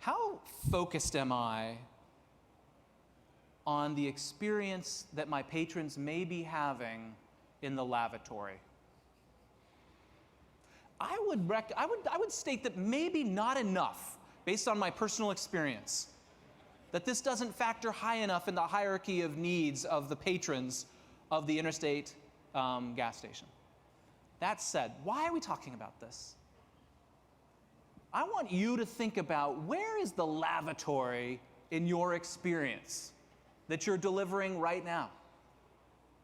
How focused am I on the experience that my patrons may be having in the lavatory? I would state that maybe not enough, based on my personal experience, that this doesn't factor high enough in the hierarchy of needs of the patrons of the interstate gas station. That said, why are we talking about this? I want you to think about, where is the lavatory in your experience that you're delivering right now?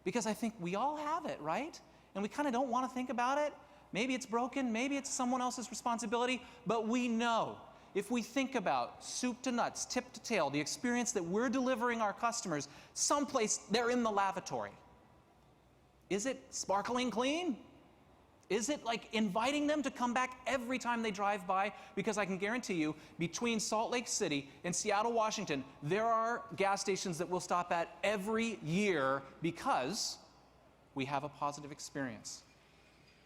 Because I think we all have it, right? And we kind of don't want to think about it. Maybe it's broken, maybe it's someone else's responsibility, but we know if we think about soup to nuts, tip to tail, the experience that we're delivering our customers, someplace they're in the lavatory. Is it sparkling clean? Is it like inviting them to come back every time they drive by? Because I can guarantee you, between Salt Lake City and Seattle, Washington, there are gas stations that we'll stop at every year because we have a positive experience.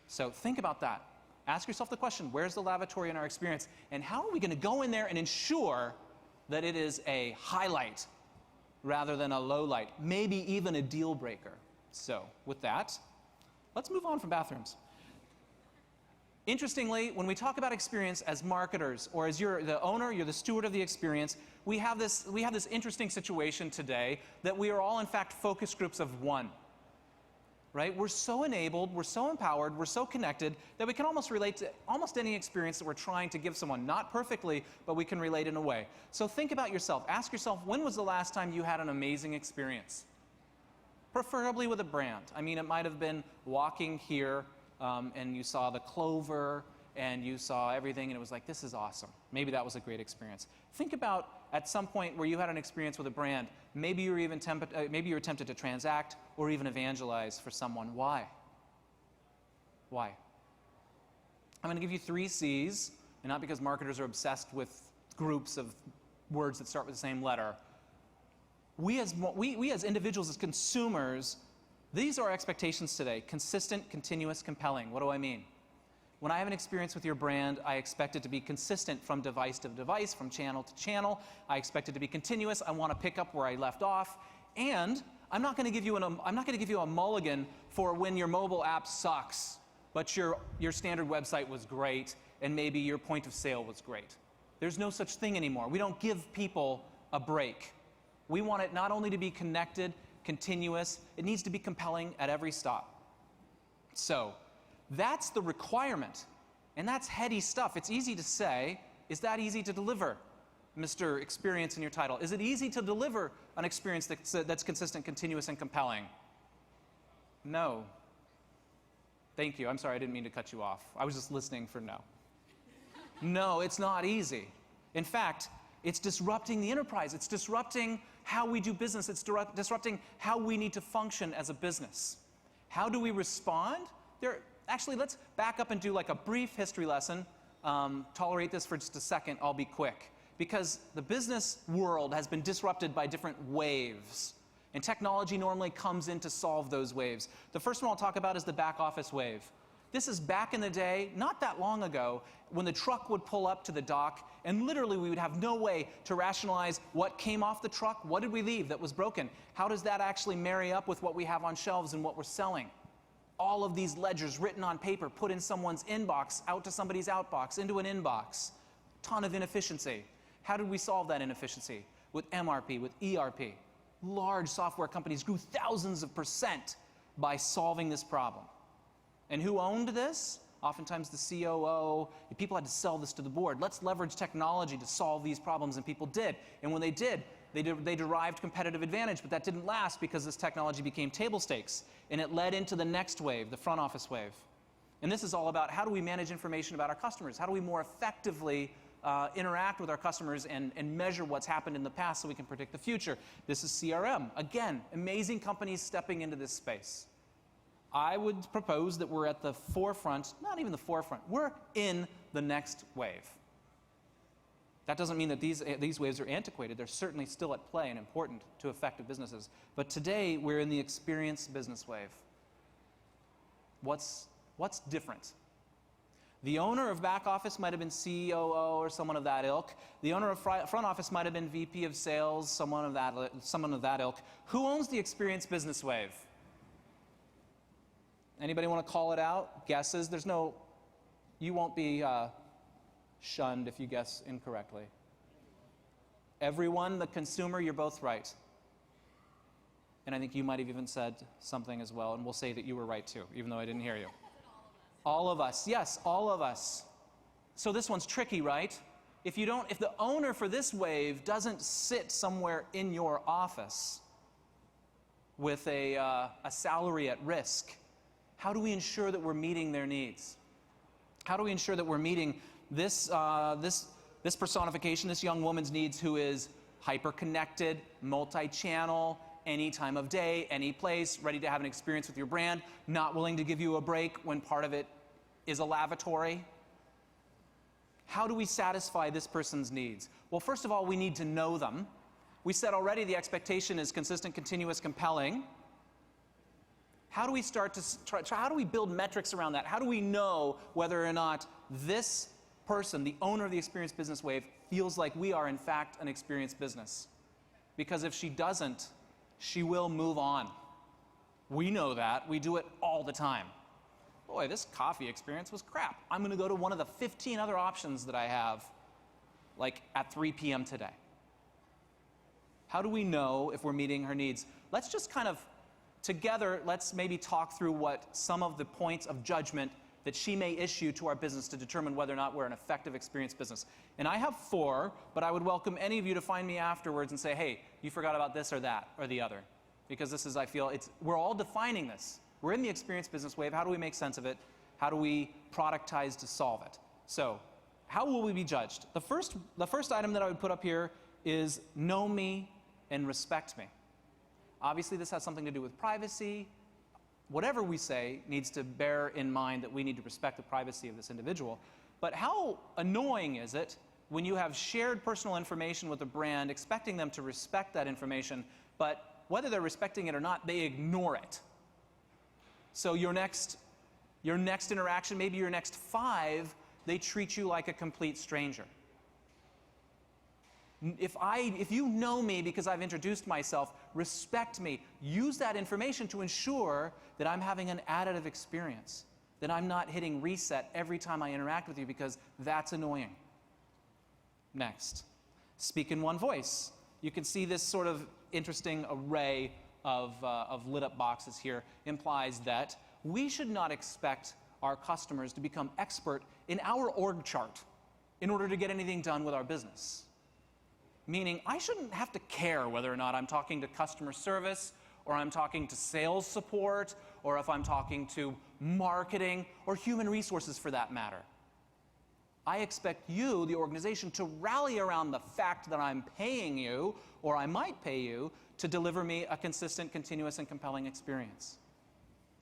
So think about that. Ask yourself the question, where's the lavatory in our experience? And how are we going to go in there and ensure that it is a highlight rather than a low light, maybe even a deal breaker? So with that, let's move on from bathrooms. Interestingly, when we talk about experience as marketers, or as you're the owner, you're the steward of the experience, we have this interesting situation today that we are all, in fact, focus groups of one. Right? We're so enabled, we're so empowered, we're so connected that we can almost relate to almost any experience that we're trying to give someone. Not perfectly, but we can relate in a way. So think about yourself. Ask yourself, when was the last time you had an amazing experience? Preferably with a brand. I mean, it might have been walking here and you saw the clover and you saw everything and it was like, this is awesome. Maybe that was a great experience. Think about at some point where you had an experience with a brand, maybe you were even tempted to transact or even evangelize for someone. Why? Why? I'm going to give you 3 C's, and not because marketers are obsessed with groups of words that start with the same letter. We as individuals, as consumers, these are our expectations today. Consistent, continuous, compelling. What do I mean? When I have an experience with your brand, I expect it to be consistent from device to device, from channel to channel. I expect it to be continuous. I want to pick up where I left off. And I'm not going to give you a mulligan for when your mobile app sucks, but your standard website was great, and maybe your point of sale was great. There's no such thing anymore. We don't give people a break. We want it not only to be connected, continuous, it needs to be compelling at every stop. So that's the requirement, and that's heady stuff. It's easy to say. Is that easy to deliver, Mr. Experience in your title? Is it easy to deliver an experience that's consistent, continuous, and compelling? No. Thank you. I'm sorry, I didn't mean to cut you off. I was just listening for no. No, it's not easy. In fact, it's disrupting the enterprise. It's disrupting how we do business. It's disrupting how we need to function as a business. How do we respond? Actually, let's back up and do like a brief history lesson. Tolerate this for just a second. I'll be quick. Because the business world has been disrupted by different waves. And technology normally comes in to solve those waves. The first one I'll talk about is the back office wave. This is back in the day, not that long ago, when the truck would pull up to the dock, and literally we would have no way to rationalize what came off the truck, what did we leave that was broken, how does that actually marry up with what we have on shelves and what we're selling. All of these ledgers written on paper, put in someone's inbox, out to somebody's outbox, into an inbox. Ton of inefficiency. How did we solve that inefficiency? With MRP, with ERP. Large software companies grew thousands of % by solving this problem. And who owned this? Oftentimes the COO. People had to sell this to the board. Let's leverage technology to solve these problems, and people did. And when they did, they derived competitive advantage, but that didn't last because this technology became table stakes, and it led into the next wave, the front office wave. And this is all about how do we manage information about our customers? How do we more effectively interact with our customers and measure what's happened in the past so we can predict the future? This is CRM. Again, amazing companies stepping into this space. I would propose that we're at the forefront, not even the forefront, we're in the next wave. That doesn't mean that these waves are antiquated. They're certainly still at play and important to effective businesses. But today, we're in the experience business wave. What's different? The owner of back office might have been COO or someone of that ilk. The owner of front office might have been VP of sales, someone of that ilk. Who owns the experience business wave? Anybody want to call it out? Guesses? You won't be shunned if you guess incorrectly. Everyone, the consumer, you're both right. And I think you might have even said something as well, and we'll say that you were right too, even though I didn't hear you. All of us. Yes, all of us. So this one's tricky, right? If the owner for this wave doesn't sit somewhere in your office with a salary at risk, how do we ensure that we're meeting their needs? How do we ensure that we're meeting this personification, this young woman's needs, who is hyper-connected, multi-channel, any time of day, any place, ready to have an experience with your brand, not willing to give you a break when part of it is a lavatory? How do we satisfy this person's needs? Well, first of all, we need to know them. We said already the expectation is consistent, continuous, compelling. How do we start to how do we build metrics around that? How do we know whether or not this person, the owner of the experience business wave, feels like we are in fact an experience business? Because if she doesn't, she will move on. We know that. We do it all the time. Boy, this coffee experience was crap. I'm going to go to one of the 15 other options that I have, like at 3 p.m. today. How do we know if we're meeting her needs? Let's just kind of, together, let's maybe talk through what some of the points of judgment that she may issue to our business to determine whether or not we're an effective experience business. And I have 4, but I would welcome any of you to find me afterwards and say, hey, you forgot about this or that or the other. Because this is, I feel, we're all defining this. We're in the experience business wave. How do we make sense of it? How do we productize to solve it? So, how will we be judged? The first item that I would put up here is know me and respect me. Obviously, this has something to do with privacy. Whatever we say needs to bear in mind that we need to respect the privacy of this individual. But how annoying is it when you have shared personal information with a brand, expecting them to respect that information, but whether they're respecting it or not, they ignore it. So your next interaction, maybe your next 5, they treat you like a complete stranger. If you know me because I've introduced myself, respect me. Use that information to ensure that I'm having an additive experience, that I'm not hitting reset every time I interact with you, because that's annoying. Next, speak in one voice. You can see this sort of interesting array of lit up boxes here implies that we should not expect our customers to become expert in our org chart in order to get anything done with our business. Meaning, I shouldn't have to care whether or not I'm talking to customer service, or I'm talking to sales support, or if I'm talking to marketing, or human resources for that matter. I expect you, the organization, to rally around the fact that I'm paying you, or I might pay you, to deliver me a consistent, continuous, and compelling experience.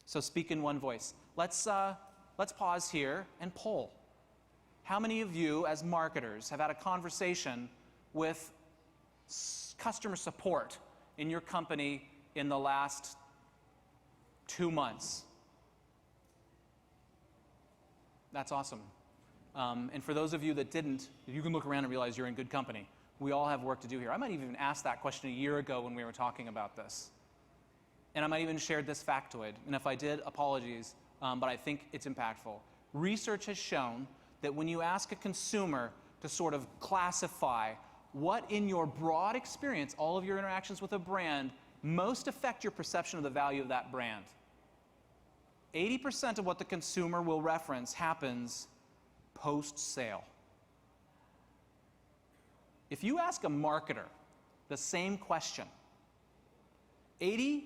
So speak in one voice. Let's pause here and poll. How many of you, as marketers, have had a conversation with customer support in your company in the last 2 months? That's awesome. And for those of you that didn't, you can look around and realize you're in good company. We all have work to do here. I might even ask that question a year ago when we were talking about this. And I might even shared this factoid. And if I did, apologies, but I think it's impactful. Research has shown that when you ask a consumer to sort of classify what in your broad experience, all of your interactions with a brand, most affect your perception of the value of that brand, 80% of what the consumer will reference happens post-sale. If you ask a marketer the same question,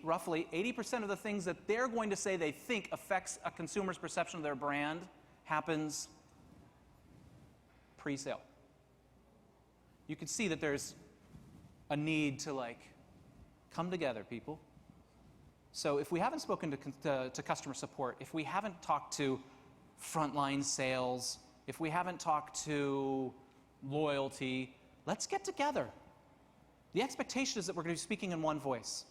roughly 80% of the things that they're going to say they think affects a consumer's perception of their brand happens pre-sale. You can see that there's a need to come together, people. So if we haven't spoken to customer support, if we haven't talked to frontline sales, if we haven't talked to loyalty, let's get together. The expectation is that we're going to be speaking in one voice.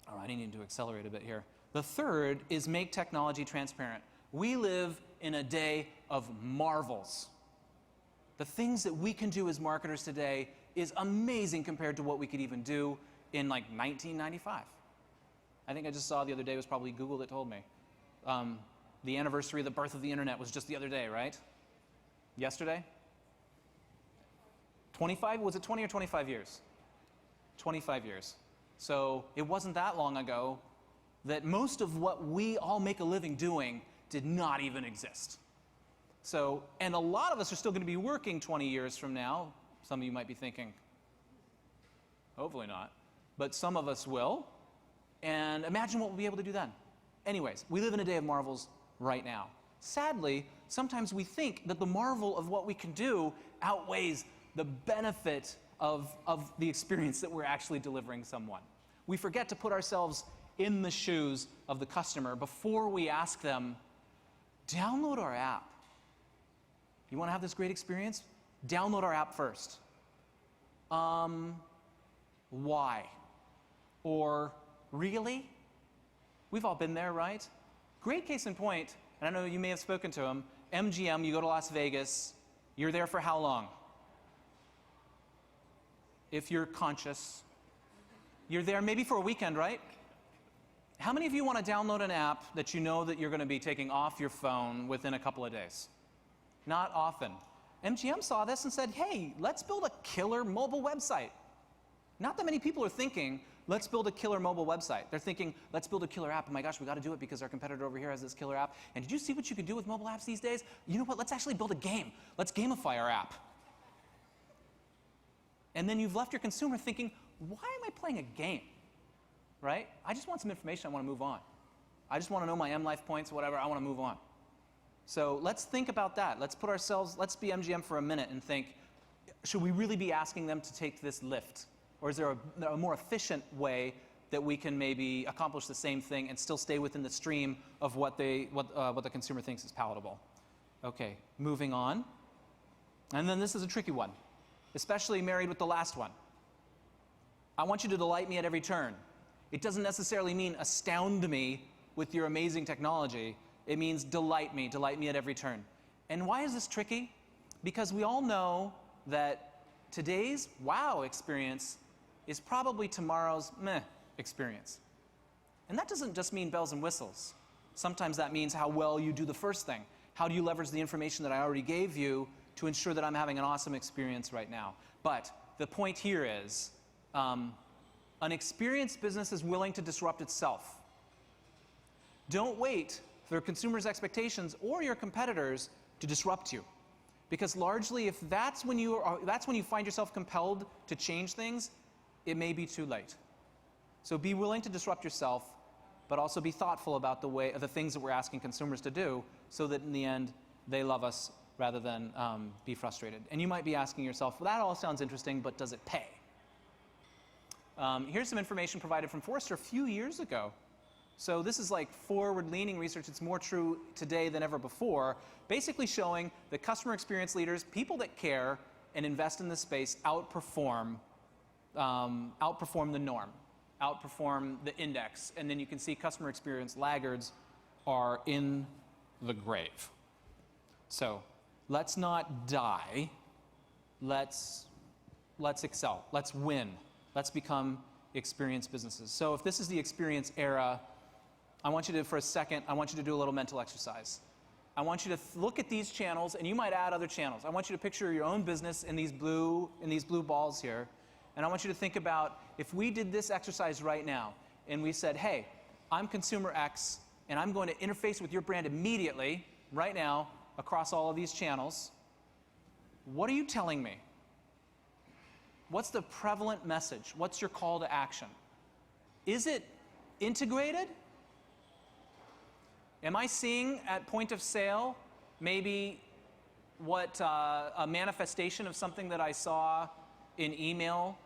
All right, I need to accelerate a bit here. The third is make technology transparent. We live in a day of marvels. The things that we can do as marketers today is amazing compared to what we could even do in like 1995. I think I just saw the other day, it was probably Google that told me. The anniversary of the birth of the internet was just the other day, right? Yesterday? 25, was it 20 or 25 years? 25 years. So it wasn't that long ago that most of what we all make a living doing did not even exist. So, and a lot of us are still going to be working 20 years from now. Some of you might be thinking, hopefully not, but some of us will. And imagine what we'll be able to do then. Anyways, we live in a day of marvels right now. Sadly, sometimes we think that the marvel of what we can do outweighs the benefit of the experience that we're actually delivering someone. We forget to put ourselves in the shoes of the customer before we ask them, download our app. You want to have this great experience? Download our app first. Why? Or, really? We've all been there, right? Great case in point, and I know you may have spoken to him, MGM, you go to Las Vegas, you're there for how long? If you're conscious, you're there maybe for a weekend, right? How many of you want to download an app that you know that you're going to be taking off your phone within a couple of days? Not often. MGM saw this and said, hey, let's build a killer mobile website. Not that many people are thinking, let's build a killer mobile website. They're thinking, let's build a killer app. Oh my gosh, we got to do it because our competitor over here has this killer app. And did you see what you can do with mobile apps these days? You know what? Let's actually build a game. Let's gamify our app. And then you've left your consumer thinking, why am I playing a game? Right? I just want some information. I want to move on. I just want to know my M-Life points, whatever. I want to move on. So let's think about that. Let's be MGM for a minute and think, should we really be asking them to take this lift? Or is there a more efficient way that we can maybe accomplish the same thing and still stay within the stream of what the consumer thinks is palatable? Okay, moving on. And then this is a tricky one, especially married with the last one. I want you to delight me at every turn. It doesn't necessarily mean astound me with your amazing technology. It means delight me at every turn. And why is this tricky? Because we all know that today's wow experience is probably tomorrow's meh experience. And that doesn't just mean bells and whistles. Sometimes that means how well you do the first thing. How do you leverage the information that I already gave you to ensure that I'm having an awesome experience right now? But the point here is, an experienced business is willing to disrupt itself. Don't wait for consumers' expectations or your competitors to disrupt you. Because largely, if that's when you find yourself compelled to change things, it may be too late. So be willing to disrupt yourself, but also be thoughtful about the things that we're asking consumers to do, so that in the end, they love us rather than be frustrated. And you might be asking yourself, well, that all sounds interesting, but does it pay? Here's some information provided from Forrester a few years ago. So this is like forward-leaning research. It's more true today than ever before, basically showing that customer experience leaders, people that care and invest in this space, outperform the norm, outperform the index. And then you can see customer experience laggards are in the grave. So let's not die. Let's excel. Let's win. Let's become experienced businesses. So if this is the experience era, I want you to, for a second, I want you to do a little mental exercise. I want you to look at these channels, and you might add other channels. I want you to picture your own business in these blue balls here. And I want you to think about if we did this exercise right now, and we said, hey, I'm consumer X, and I'm going to interface with your brand immediately, right now, across all of these channels. What are you telling me? What's the prevalent message? What's your call to action? Is it integrated? Am I seeing at point of sale maybe what a manifestation of something that I saw in email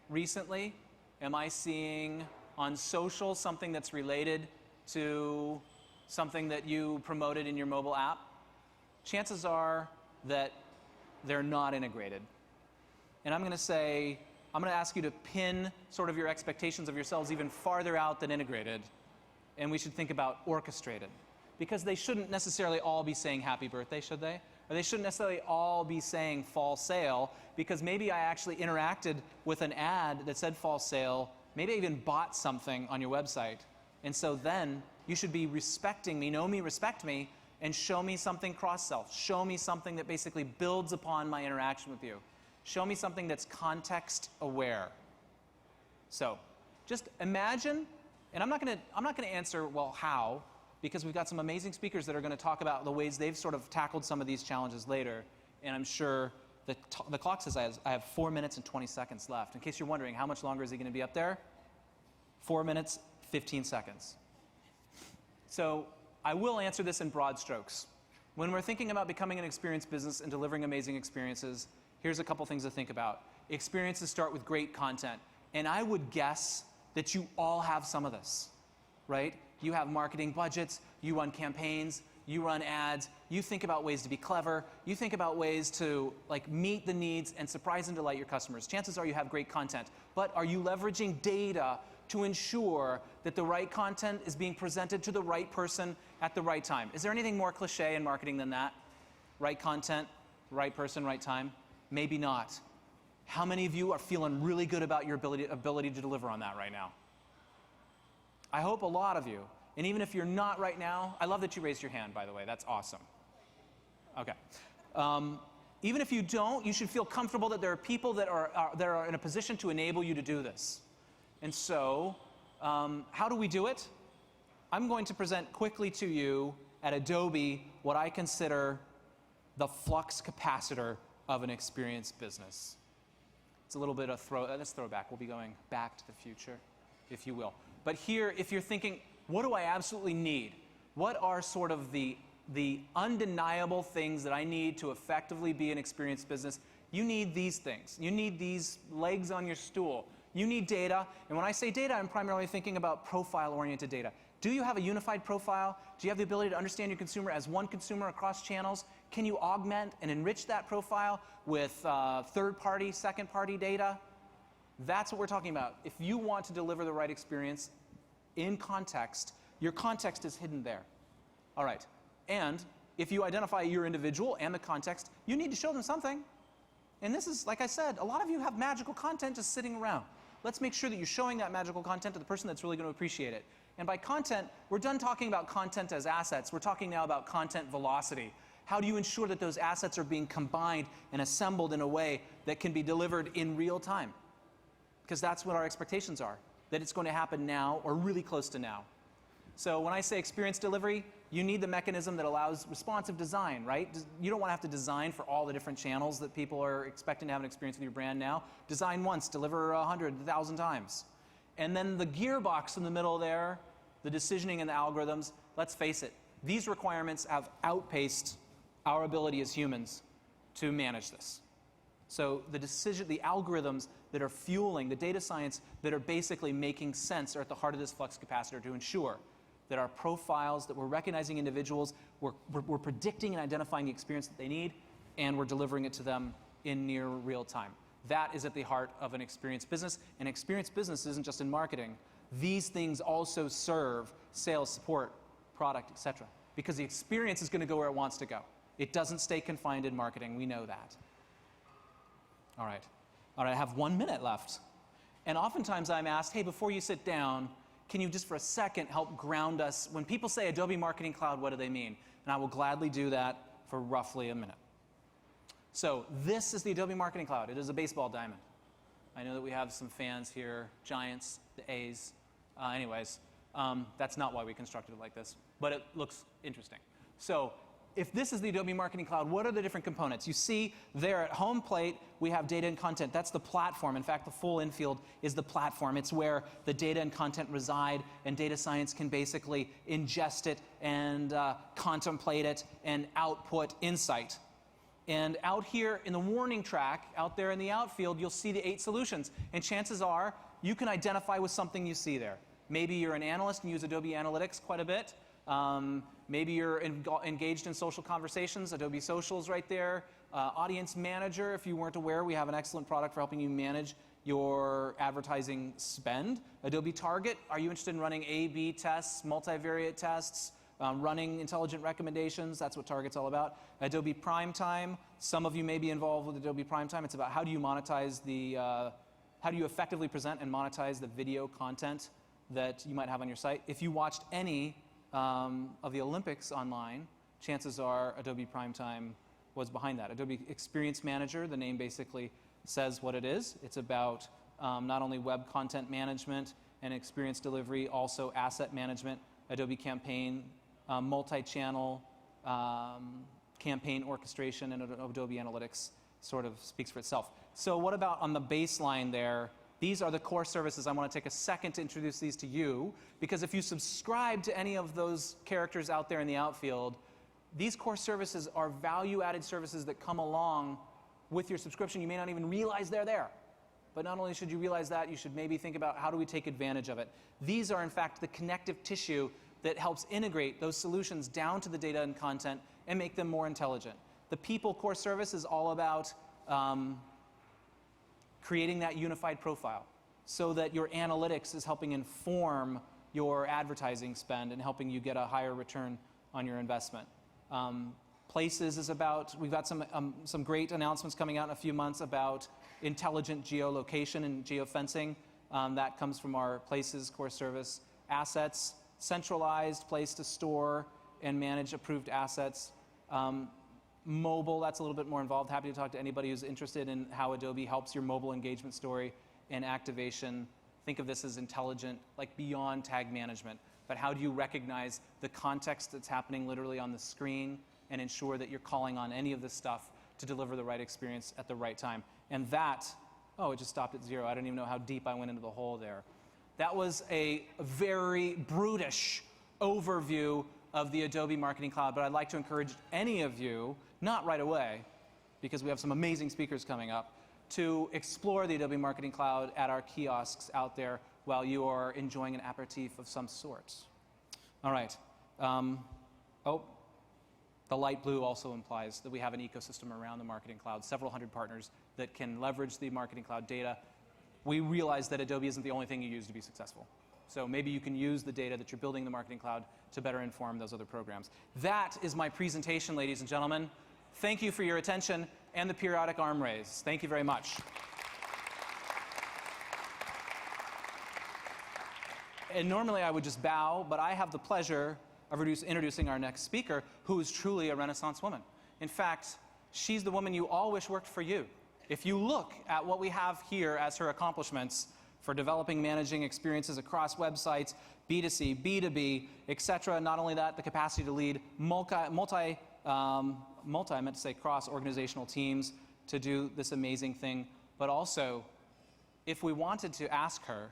recently? Am I seeing on social something that's related to something that you promoted in your mobile app? Chances are that they're not integrated. And I'm going to ask you to pin sort of your expectations of yourselves even farther out than integrated. And we should think about orchestrated. because they shouldn't necessarily all be saying happy birthday, should they? Or they shouldn't necessarily all be saying fall sale, because maybe I actually interacted with an ad that said fall sale, maybe I even bought something on your website. And so then you should be respecting me, know me, respect me, and show me something cross-sell. Show me something that basically builds upon my interaction with you. Show me something that's context aware. So just imagine, and I'm not going to answer, well, how, because we've got some amazing speakers that are going to talk about the ways they've sort of tackled some of these challenges later. And I'm sure the clock says I have 4 minutes and 20 seconds left. In case you're wondering, how much longer is he going to be up there? 4 minutes, 15 seconds. So I will answer this in broad strokes. When we're thinking about becoming an experience business and delivering amazing experiences, here's a couple things to think about. Experiences start with great content. And I would guess that you all have some of this, right? You have marketing budgets, you run campaigns, you run ads, you think about ways to be clever, you think about ways to meet the needs and surprise and delight your customers. Chances are you have great content, but are you leveraging data to ensure that the right content is being presented to the right person at the right time? Is there anything more cliche in marketing than that? Right content, right person, right time? Maybe not. How many of you are feeling really good about your ability to deliver on that right now? I hope a lot of you. And even if you're not right now, I love that you raised your hand, by the way. That's awesome. Okay. Even if you don't, you should feel comfortable that there are people that are in a position to enable you to do this. And so, how do we do it? I'm going to present quickly to you at Adobe what I consider the flux capacitor of an experience business. It's a little bit of let's throw back. We'll be going back to the future, if you will. But here, if you're thinking, what do I absolutely need? What are sort of the undeniable things that I need to effectively be an experience business? You need these things. You need these legs on your stool. You need data. And when I say data, I'm primarily thinking about profile-oriented data. Do you have a unified profile? Do you have the ability to understand your consumer as one consumer across channels? Can you augment and enrich that profile with third-party, second-party data? That's what we're talking about. If you want to deliver the right experience in context, your context is hidden there. All right. And if you identify your individual and the context, you need to show them something. And this is, like I said, a lot of you have magical content just sitting around. Let's make sure that you're showing that magical content to the person that's really going to appreciate it. And by content, we're done talking about content as assets. We're talking now about content velocity. How do you ensure that those assets are being combined and assembled in a way that can be delivered in real time? Because that's what our expectations are, that it's going to happen now or really close to now. So when I say experience delivery, you need the mechanism that allows responsive design, right? You don't want to have to design for all the different channels that people are expecting to have an experience with your brand now. Design once, deliver 100, 1,000 times. And then the gearbox in the middle there, the decisioning and the algorithms, let's face it, these requirements have outpaced our ability as humans to manage this. So the algorithms that are fueling the data science that are basically making sense are at the heart of this flux capacitor to ensure that our profiles, that we're recognizing individuals, we're predicting and identifying the experience that they need, and we're delivering it to them in near real time. That is at the heart of an experience business. And experience business isn't just in marketing. These things also serve sales, support, product, etc. Because the experience is going to go where it wants to go. It doesn't stay confined in marketing. We know that. All right, I have 1 minute left. And oftentimes I'm asked, hey, before you sit down, can you just for a second help ground us? When people say Adobe Marketing Cloud, what do they mean? And I will gladly do that for roughly a minute. So this is the Adobe Marketing Cloud. It is a baseball diamond. I know that we have some fans here, Giants, the A's. That's not why we constructed it like this, but it looks interesting. So if this is the Adobe Marketing Cloud, what are the different components? You see there at home plate, we have data and content. That's the platform. In fact, the full infield is the platform. It's where the data and content reside, and data science can basically ingest it and contemplate it and output insight. And out here in the warning track, out there in the outfield, you'll see the 8 solutions. And chances are you can identify with something you see there. Maybe you're an analyst and use Adobe Analytics quite a bit. Maybe you're engaged in social conversations. Adobe Social's right there. Audience Manager, if you weren't aware, we have an excellent product for helping you manage your advertising spend. Adobe Target, are you interested in running A/B tests, multivariate tests, running intelligent recommendations. That's what Target's all about. Adobe Primetime. Some of you may be involved with Adobe Primetime. It's about how do you monetize how do you effectively present and monetize the video content that you might have on your site. If you watched any of the Olympics online, chances are Adobe Primetime was behind that. Adobe Experience Manager, the name basically says what it is. It's about not only web content management and experience delivery, also asset management, Adobe Campaign, multi-channel campaign orchestration, and Adobe Analytics sort of speaks for itself. So what about on the baseline there? These are the core services. I want to take a second to introduce these to you, because if you subscribe to any of those characters out there in the outfield, these core services are value-added services that come along with your subscription. You may not even realize they're there. But not only should you realize that, you should maybe think about how do we take advantage of it. These are, in fact, the connective tissue that helps integrate those solutions down to the data and content and make them more intelligent. The people core service is all about creating that unified profile so that your analytics is helping inform your advertising spend and helping you get a higher return on your investment. Places is about, we've got some great announcements coming out in a few months about intelligent geolocation and geofencing. That comes from our Places core service. Assets, centralized place to store and manage approved assets. Mobile, that's a little bit more involved. Happy to talk to anybody who's interested in how Adobe helps your mobile engagement story and activation. Think of this as intelligent, like beyond tag management. But how do you recognize the context that's happening literally on the screen and ensure that you're calling on any of this stuff to deliver the right experience at the right time? And that, oh, it just stopped at 0. I don't even know how deep I went into the hole there. That was a very brutish overview of the Adobe Marketing Cloud, but I'd like to encourage any of you, not right away, because we have some amazing speakers coming up, to explore the Adobe Marketing Cloud at our kiosks out there while you are enjoying an aperitif of some sort. All right. The light blue also implies that we have an ecosystem around the Marketing Cloud, several hundred partners that can leverage the Marketing Cloud data. We realize that Adobe isn't the only thing you use to be successful. So maybe you can use the data that you're building in the Marketing Cloud to better inform those other programs. That is my presentation, ladies and gentlemen. Thank you for your attention and the periodic arm raise. Thank you very much. And normally I would just bow, but I have the pleasure of introducing our next speaker, who is truly a Renaissance woman. In fact, she's the woman you all wish worked for you. If you look at what we have here as her accomplishments for developing, managing experiences across websites, B2C, B2B, etc. Not only that, the capacity to lead I meant to say cross-organizational teams to do this amazing thing, but also, if we wanted to ask her,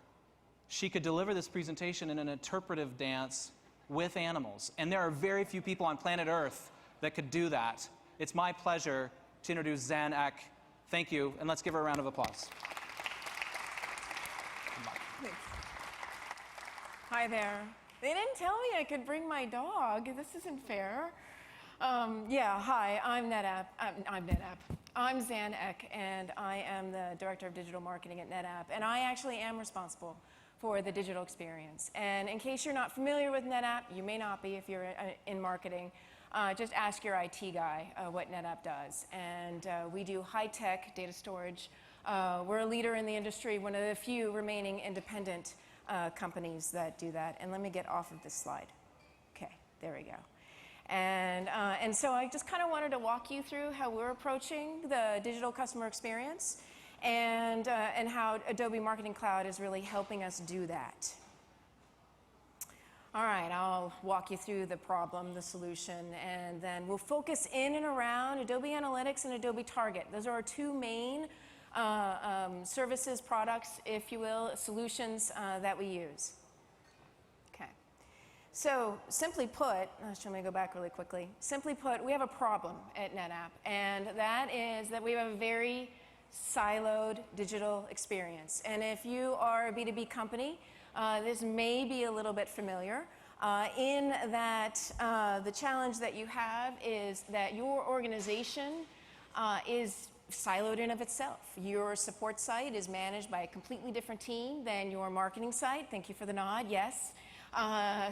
she could deliver this presentation in an interpretive dance with animals. And there are very few people on planet Earth that could do that. It's my pleasure to introduce Zan Eck. Thank you, and let's give her a round of applause. Thanks. Hi there. They didn't tell me I could bring my dog. This isn't fair. Yeah, hi, I'm NetApp. I'm Zan Eck, and I am the Director of Digital Marketing at NetApp, and I actually am responsible for the digital experience. And in case you're not familiar with NetApp, you may not be if you're in marketing, just ask your IT guy what NetApp does. And we do high-tech data storage. We're a leader in the industry, one of the few remaining independent companies that do that. And let me get off of this slide. Okay, there we go. And so I just kind of wanted to walk you through how we're approaching the digital customer experience and how Adobe Marketing Cloud is really helping us do that. All right, I'll walk you through the problem, the solution, and then we'll focus in and around Adobe Analytics and Adobe Target. Those are our two main services, products, if you will, solutions that we use. Okay. So simply put, let me go back really quickly. Simply put, we have a problem at NetApp, and that is that we have a very siloed digital experience. And if you are a B2B company, this may be a little bit familiar in that the challenge that you have is that your organization is siloed in of itself. Your support site is managed by a completely different team than your marketing site. Thank you for the nod, yes.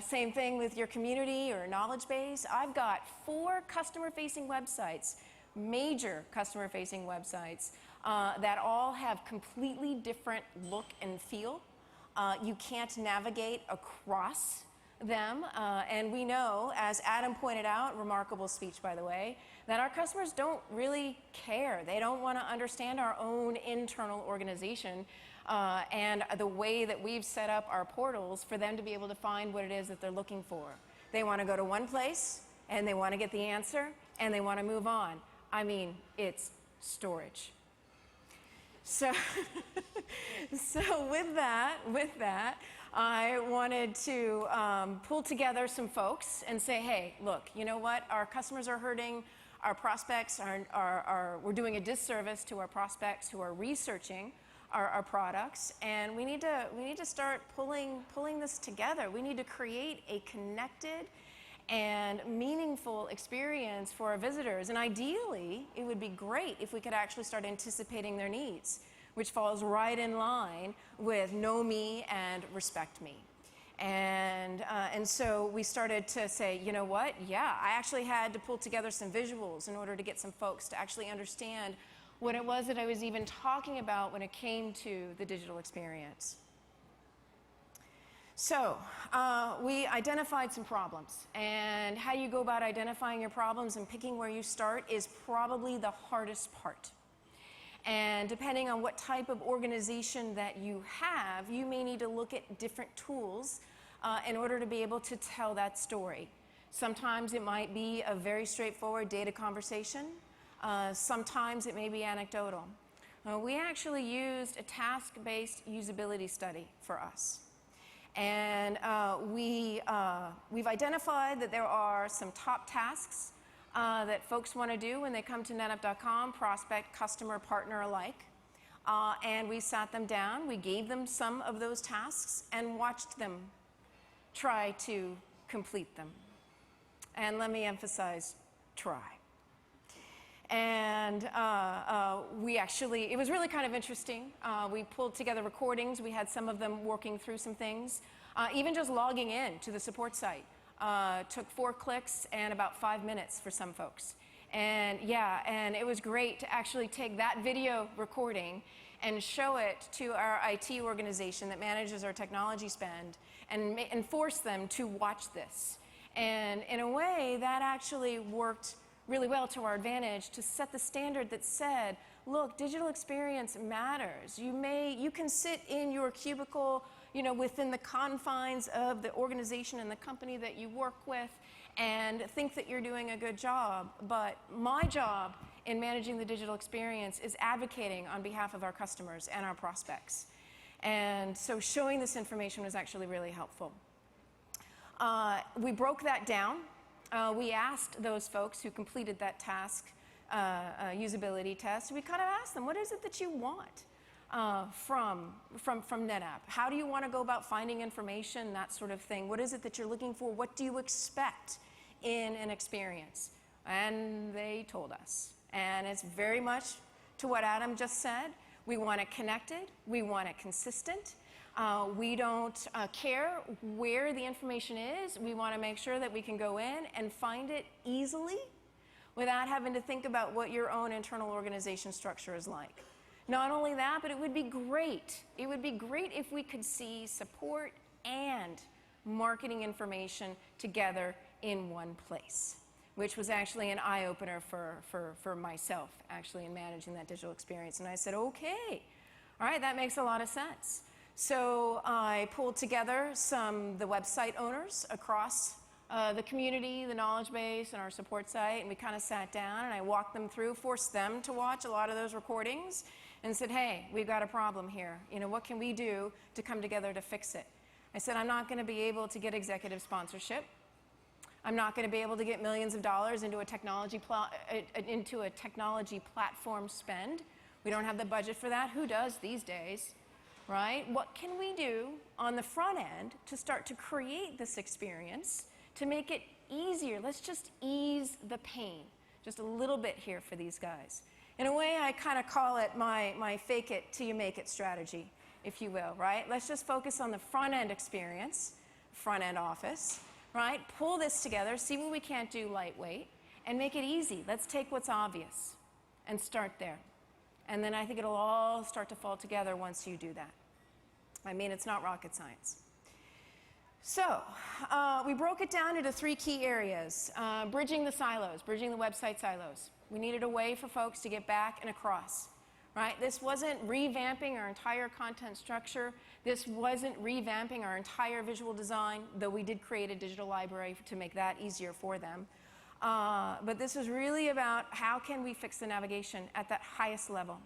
Same thing with your community or knowledge base. I've got 4 customer-facing websites, major customer-facing websites, that all have completely different look and feel. You can't navigate across them, and we know, as Adam pointed out, remarkable speech by the way, that our customers don't really care. They don't want to understand our own internal organization and the way that we've set up our portals for them to be able to find what it is that they're looking for. They want to go to one place, and they want to get the answer, and they want to move on. I mean, it's storage. So, so with that, I wanted to pull together some folks and say, hey, look, you know what? Our customers are hurting. Our prospects we're doing a disservice to our prospects who are researching our products, and we need to start pulling this together. We need to create a connected and meaningful experience for our visitors. And ideally, it would be great if we could actually start anticipating their needs, which falls right in line with know me and respect me. And so we started to say, you know what? Yeah, I actually had to pull together some visuals in order to get some folks to actually understand what it was that I was even talking about when it came to the digital experience. So we identified some problems, and how you go about identifying your problems and picking where you start is probably the hardest part. And depending on what type of organization that you have, you may need to look at different tools in order to be able to tell that story. Sometimes it might be a very straightforward data conversation. Sometimes it may be anecdotal. We actually used a task-based usability study for us. And we've identified that there are some top tasks that folks want to do when they come to NetApp.com, prospect, customer, partner alike. And we sat them down, we gave them some of those tasks, and watched them try to complete them. And let me emphasize, try. And it was really kind of interesting. We pulled together recordings. We had some of them working through some things. Even just logging in to the support site took 4 clicks and about 5 minutes for some folks. And yeah, and it was great to actually take that video recording and show it to our IT organization that manages our technology spend and force them to watch this. And in a way, that actually worked really well to our advantage to set the standard that said, look, digital experience matters. You can sit in your cubicle, within the confines of the organization and the company that you work with and think that you're doing a good job. But my job in managing the digital experience is advocating on behalf of our customers and our prospects. And so showing this information was actually really helpful. We broke that down. We asked those folks who completed that task usability test, we kind of asked them, what is it that you want from NetApp? How do you want to go about finding information, that sort of thing? What is it that you're looking for? What do you expect in an experience? And they told us. And it's very much to what Adam just said. We want it connected. We want it consistent. We don't care where the information is. We want to make sure that we can go in and find it easily without having to think about what your own internal organization structure is like. Not only that, but it would be great. It would be great if we could see support and marketing information together in one place, which was actually an eye-opener for myself, actually, in managing that digital experience. And I said, okay, all right, that makes a lot of sense. So I pulled together the website owners across the community, the knowledge base, and our support site, and we kind of sat down and I walked them through, forced them to watch a lot of those recordings, and said, hey, we've got a problem here. What can we do to come together to fix it? I said, I'm not going to be able to get executive sponsorship. I'm not going to be able to get millions of dollars into a technology platform spend. We don't have the budget for that. Who does these days? Right? What can we do on the front end to start to create this experience to make it easier? Let's just ease the pain just a little bit here for these guys. In a way, I kind of call it my fake it till you make it strategy, if you will, right? Let's just focus on the front end experience front-end office, right? Pull this together, see what we can't do lightweight, and make it easy. Let's take what's obvious and start there. And then I think it'll all start to fall together once you do that. I mean, it's not rocket science. So we broke it down into 3 key areas. Bridging the silos, bridging the website silos. We needed a way for folks to get back and across, right? This wasn't revamping our entire content structure. This wasn't revamping our entire visual design, though we did create a digital library to make that easier for them. But this was really about how can we fix the navigation at that highest level.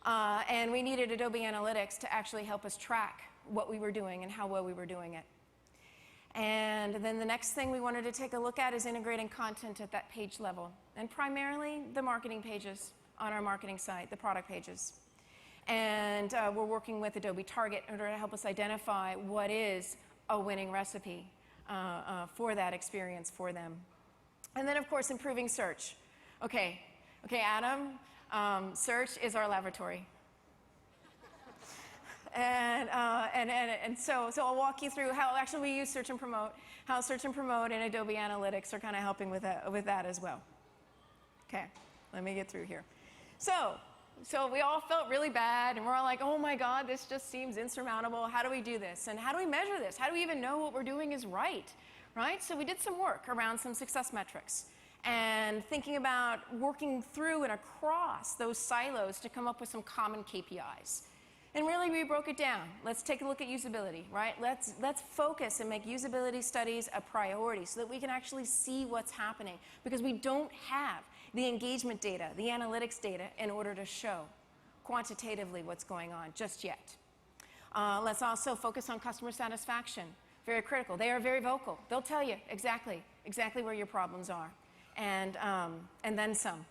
And we needed Adobe Analytics to actually help us track what we were doing and how well we were doing it. And then the next thing we wanted to take a look at is integrating content at that page level, and primarily the marketing pages on our marketing site, the product pages. And we're working with Adobe Target in order to help us identify what is a winning recipe for that experience for them. And then, of course, improving search. Okay, Adam, search is our laboratory. And so I'll walk you through how actually we use search and promote, how search and promote and Adobe Analytics are kind of helping with that as well. Okay, let me get through here. So we all felt really bad, and we're all like, oh my God, this just seems insurmountable. How do we do this? And how do we measure this? How do we even know what we're doing is right? So we did some work around some success metrics and thinking about working through and across those silos to come up with some common KPIs. And really, we broke it down. Let's take a look at usability, right? Let's focus and make usability studies a priority so that we can actually see what's happening, because we don't have the engagement data, the analytics data, in order to show quantitatively what's going on just yet. Let's also focus on customer satisfaction. Very critical. They are very vocal. They'll tell you exactly where your problems are, and then some.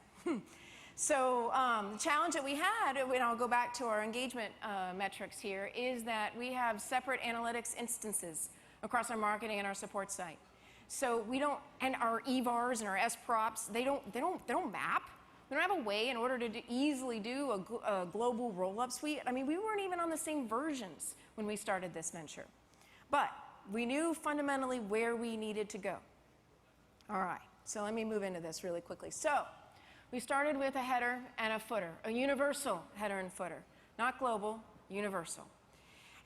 So the challenge that we had, and I'll go back to our engagement metrics here, is that we have separate analytics instances across our marketing and our support site. So we don't, and our EVARs and our SPROPs, they don't map. We don't have a way in order to easily do a global roll-up suite. I mean, we weren't even on the same versions when we started this venture. But we knew fundamentally where we needed to go. All right, so let me move into this really quickly. So we started with a header and a footer, a universal header and footer, not global, universal.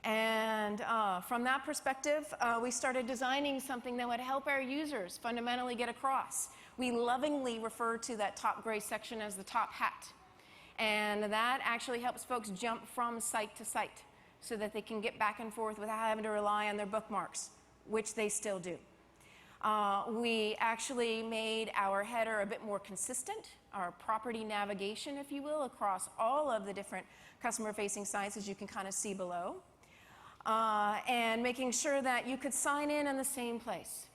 And from that perspective, we started designing something that would help our users fundamentally get across. We lovingly refer to that top gray section as the top hat. And that actually helps folks jump from site to site so that they can get back and forth without having to rely on their bookmarks, which they still do. We actually made our header a bit more consistent, our property navigation, if you will, across all of the different customer-facing sites, as you can kind of see below. And making sure that you could sign in the same place.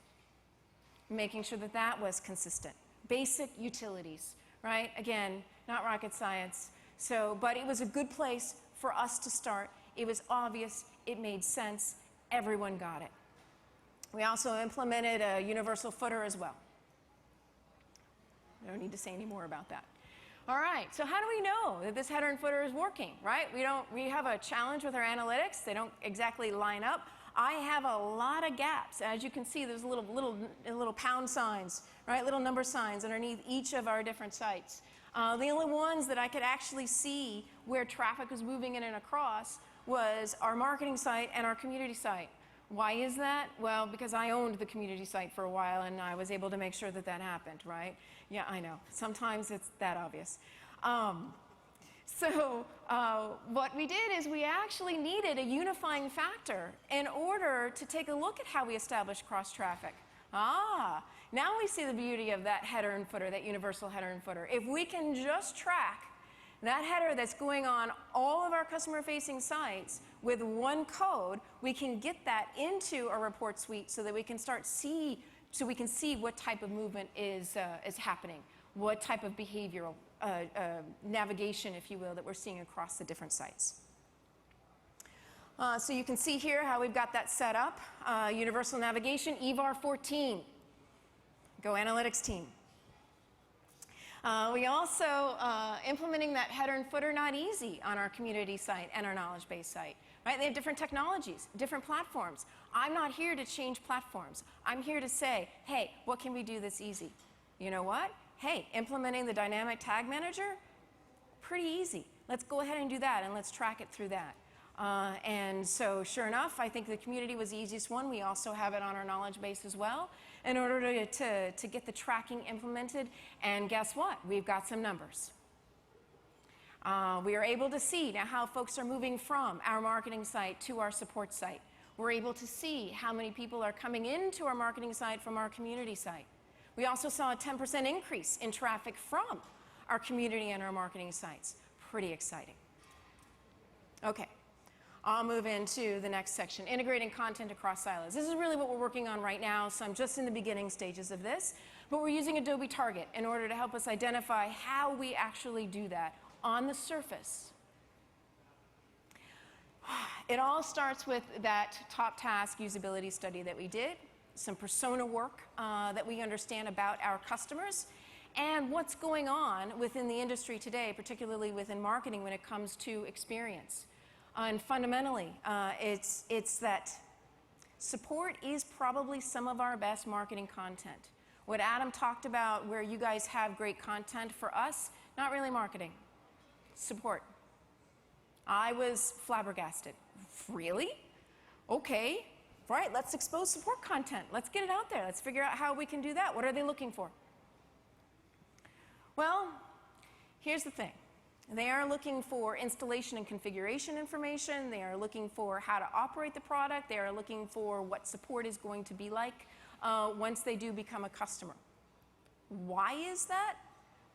Making sure that that was consistent. Basic utilities, right? Again, not rocket science. But it was a good place for us to start. It was obvious, it made sense, everyone got it. We also implemented a universal footer as well. I don't need to say any more about that. All right, so how do we know that this header and footer is working, right? We have a challenge with our analytics. They don't exactly line up. I have a lot of gaps. As you can see, there's little pound signs, right? Little number signs underneath each of our different sites. The only ones that I could actually see where traffic was moving in and across was our marketing site and our community site. Why is that? Well, because I owned the community site for a while, and I was able to make sure that that happened, right? Yeah, I know. Sometimes it's that obvious. What we did is we actually needed a unifying factor in order to take a look at how we establish cross-traffic. Now we see the beauty of that header and footer, that universal header and footer. If we can just track that header that's going on all of our customer-facing sites with one code, we can get that into a report suite so that we can see what type of movement is happening, what type of behavioral navigation, if you will, that we're seeing across the different sites. So you can see here how we've got that set up. Universal navigation, EVAR 14. Go Analytics team. We also, implementing that header and footer, not easy on our community site and our knowledge base site. right? They have different technologies, different platforms. I'm not here to change platforms. I'm here to say, hey, what can we do that's easy? You know what? Hey, implementing the dynamic tag manager, pretty easy. Let's go ahead and do that, and let's track it through that. And so sure enough, I think the community was the easiest one. We also have it on our knowledge base as well in order to get the tracking implemented. And guess what? We've got some numbers. We are able to see now how folks are moving from our marketing site to our support site. We're able to see how many people are coming into our marketing site from our community site. We also saw a 10% increase in traffic from our community and our marketing sites. Pretty exciting. Okay, I'll move into the next section, integrating content across silos. This is really what we're working on right now, so I'm just in the beginning stages of this, but we're using Adobe Target in order to help us identify how we actually do that on the surface. It all starts with that top task usability study that we did, some persona work that we understand about our customers, and what's going on within the industry today, particularly within marketing when it comes to experience. And fundamentally, it's that support is probably some of our best marketing content. What Adam talked about, where you guys have great content, for us, not really marketing, support. I was flabbergasted. Really? Okay, right, let's expose support content. Let's get it out there. Let's figure out how we can do that. What are they looking for? Well, here's the thing. They are looking for installation and configuration information. They are looking for how to operate the product. They are looking for what support is going to be like once they do become a customer. Why is that?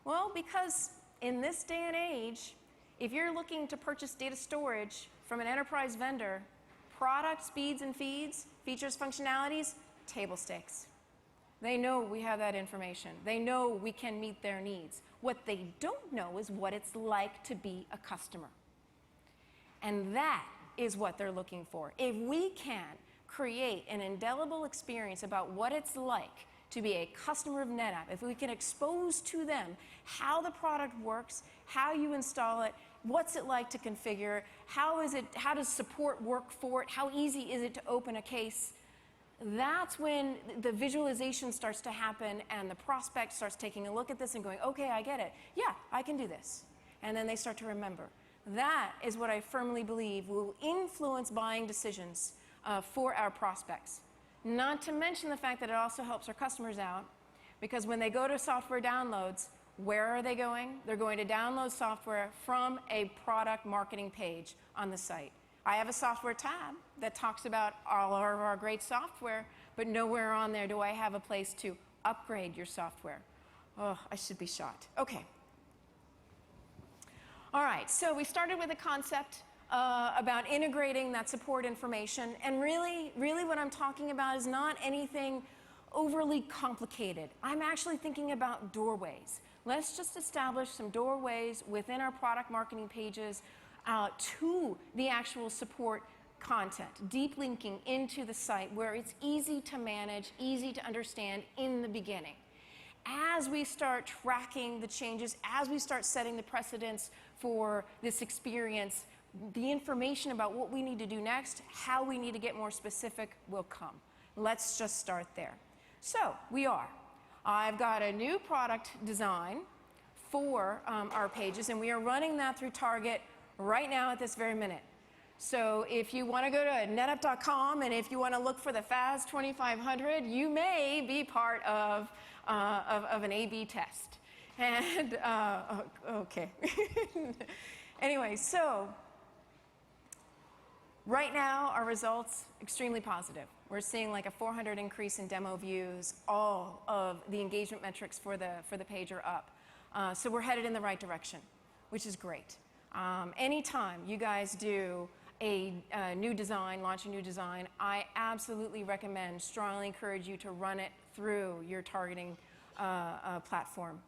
Well, because in this day and age, if you're looking to purchase data storage from an enterprise vendor, product speeds and feeds, features, functionalities, table stakes. They know we have that information. They know we can meet their needs. What they don't know is what it's like to be a customer. And that is what they're looking for. If we can create an indelible experience about what it's like to be a customer of NetApp, if we can expose to them how the product works, how you install it, what's it like to configure, how does support work for it, how easy is it to open a case, that's when the visualization starts to happen and the prospect starts taking a look at this and going, okay, I get it. Yeah, I can do this. And then they start to remember. That is what I firmly believe will influence buying decisions for our prospects. Not to mention the fact that it also helps our customers out, because when they go to software downloads, where are they going? They're going to download software from a product marketing page on the site. I have a software tab that talks about all of our great software, but nowhere on there do I have a place to upgrade your software. Oh, I should be shot. Okay. All right, so we started with a concept about integrating that support information, and really what I'm talking about is not anything overly complicated. I'm actually thinking about doorways. Let's just establish some doorways within our product marketing pages to the actual support content, deep linking into the site where it's easy to manage, easy to understand in the beginning. As we start tracking the changes, as we start setting the precedents for this experience, the information about what we need to do next, how we need to get more specific will come. Let's just start there. So I've got a new product design for our pages, and we are running that through Target right now at this very minute. So if you want to go to netapp.com and if you want to look for the FAS 2500, you may be part of an A/B test. And okay. Anyway, so right now our results extremely positive. We're seeing like a 400 increase in demo views. All of the engagement metrics for the page are up. So we're headed in the right direction, which is great. Anytime you guys do a new design, launch a new design, I absolutely recommend, strongly encourage you to run it through your targeting platform.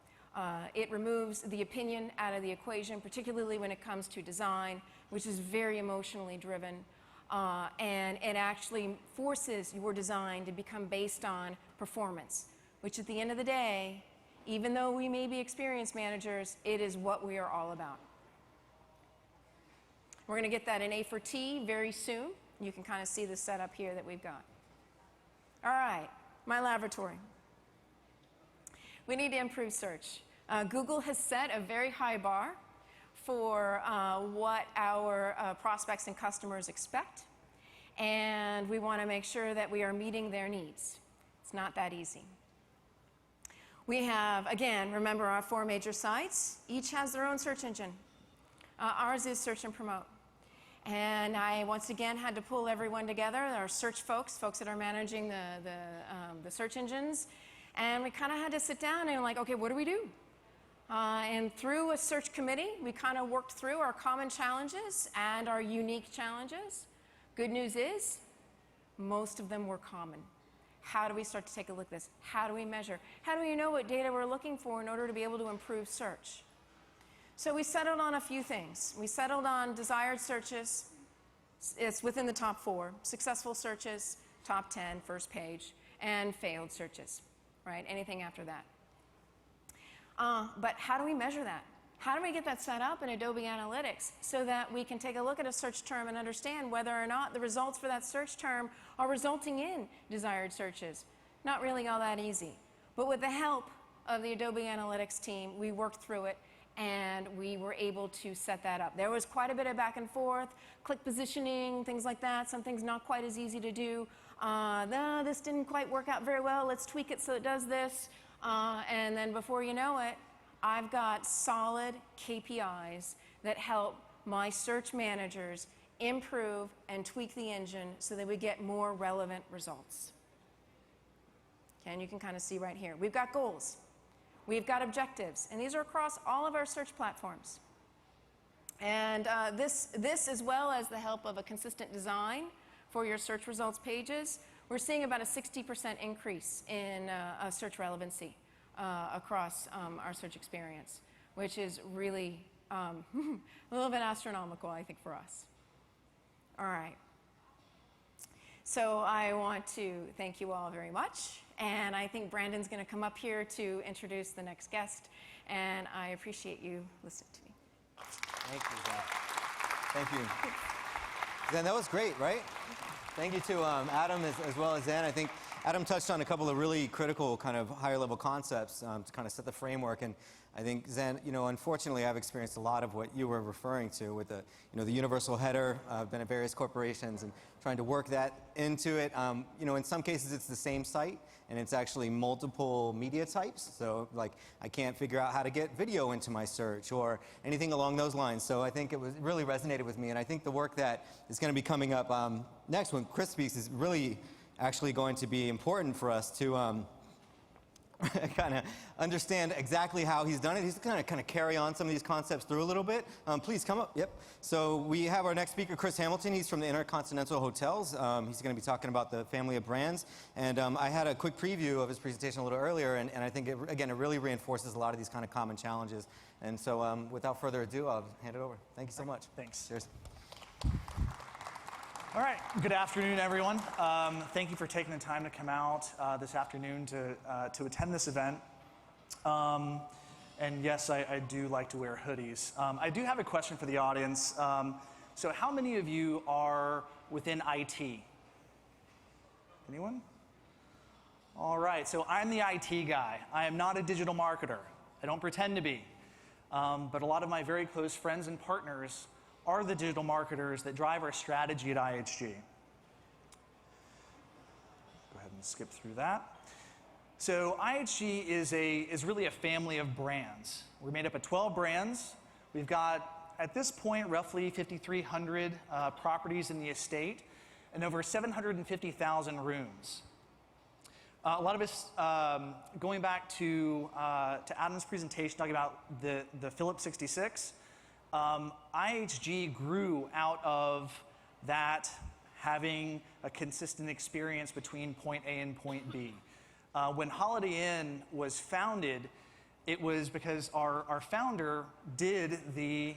It removes the opinion out of the equation, particularly when it comes to design, which is very emotionally driven. And it actually forces your design to become based on performance, which at the end of the day, even though we may be experience managers, it is what we are all about. We're going to get that in A for T very soon. You can kind of see the setup here that we've got. All right, my laboratory. We need to improve search. Google has set a very high bar for what our prospects and customers expect, and we want to make sure that we are meeting their needs. It's not that easy. We have, again, remember our 4 major sites. Each has their own search engine. Ours is Search and Promote. And I, once again, had to pull everyone together, our search folks that are managing the search engines. And we kind of had to sit down and like, okay, what do we do? And through a search committee, we kind of worked through our common challenges and our unique challenges. Good news is, most of them were common. How do we start to take a look at this? How do we measure? How do we know what data we're looking for in order to be able to improve search? So we settled on a few things. We settled on desired searches. It's within the top 4. Successful searches, top 10, first page, and failed searches, right? Anything after that. But how do we measure that? How do we get that set up in Adobe Analytics so that we can take a look at a search term and understand whether or not the results for that search term are resulting in desired searches? Not really all that easy. But with the help of the Adobe Analytics team, we worked through it and we were able to set that up. There was quite a bit of back and forth, click positioning, things like that. Some things not quite as easy to do. No, this didn't quite work out very well. Let's tweak it so it does this. And then before you know it, I've got solid KPIs that help my search managers improve and tweak the engine so that we get more relevant results. Okay, and you can kind of see right here. We've got goals. We've got objectives, and these are across all of our search platforms. And this, as well as the help of a consistent design for your search results pages, we're seeing about a 60% increase in search relevancy across our search experience, which is really a little bit astronomical, I think, for us. All right. So I want to thank you all very much. And I think Brandon's going to come up here to introduce the next guest. And I appreciate you listening to me. Thank you, Zan. Thank you. Zan, that was great, right? Thank you to Adam as well as Zan. I think Adam touched on a couple of really critical kind of higher level concepts to kind of set the framework. And I think, Zan, unfortunately, I've experienced a lot of what you were referring to with the, the universal header. I've been at various corporations and trying to work that into it. In some cases, it's the same site, and it's actually multiple media types. So, like, I can't figure out how to get video into my search or anything along those lines. So I think it really resonated with me. And I think the work that is going to be coming up next when Chris speaks is really actually going to be important for us to kind of understand exactly how he's done it. He's going to kind of carry on some of these concepts through a little bit. Please come up. Yep. So we have our next speaker, Chris Hamilton. He's from the Intercontinental Hotels. He's going to be talking about the family of brands. And I had a quick preview of his presentation a little earlier, and I think, it really reinforces a lot of these kind of common challenges. And so without further ado, I'll hand it over. Thank you so much. Thanks. Cheers. All right, good afternoon, everyone. Thank you for taking the time to come out this afternoon to attend this event. And yes, I do like to wear hoodies. I do have a question for the audience. So how many of you are within IT? Anyone? All right, so I'm the IT guy. I am not a digital marketer. I don't pretend to be. But a lot of my very close friends and partners are the digital marketers that drive our strategy at IHG. Go ahead and skip through that. So IHG is really a family of brands. We're made up of 12 brands. We've got, at this point, roughly 5,300 properties in the estate and over 750,000 rooms. A lot of us, going back to Adam's presentation, talking about the Phillips 66, IHG grew out of that having a consistent experience between point A and point B. When Holiday Inn was founded, it was because our founder did the